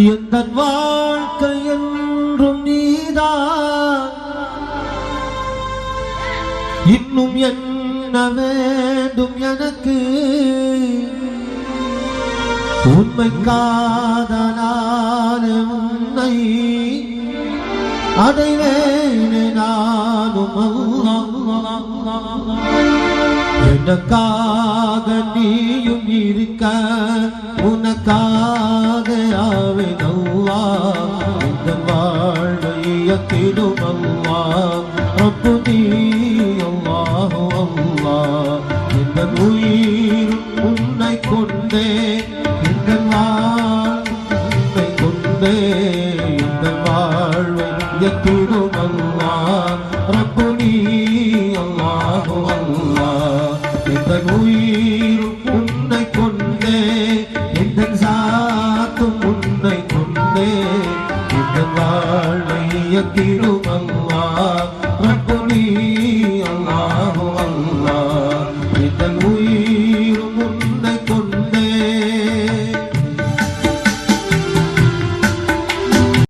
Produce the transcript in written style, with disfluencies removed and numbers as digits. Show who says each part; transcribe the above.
Speaker 1: எந்தன் வாழ்க்கை என்றும் நீதான், இன்னும் என்ன வேண்டும் எனக்கு? உண்மை காதலான உன்னை அடைவேனே நானும். எனக்காக நீயும் இருக்க, உனக்காக ஆவேன் அல்லாஹ். இந்த வாழ்வை இயக்கிடும் அல்லாஹ். ரப்பு நீ அல்லாஹ் அல்லாஹ். இந்த உயிர் உன்னை கொண்டே, இந்த வாழ்வை கொண்டே, இந்த வாழ்வை இயக்கிடும் அல்லாஹ். ரப்பு நீ அல்லாஹ் அல்லாஹ். இந்த உயிர் உன்னை கொண்டே, இந்த சாத்தும் உன்னை கொண்டே, இந்த வாழ்வை இயக்கிடும் அல்லாஹ். ரப்பு நீ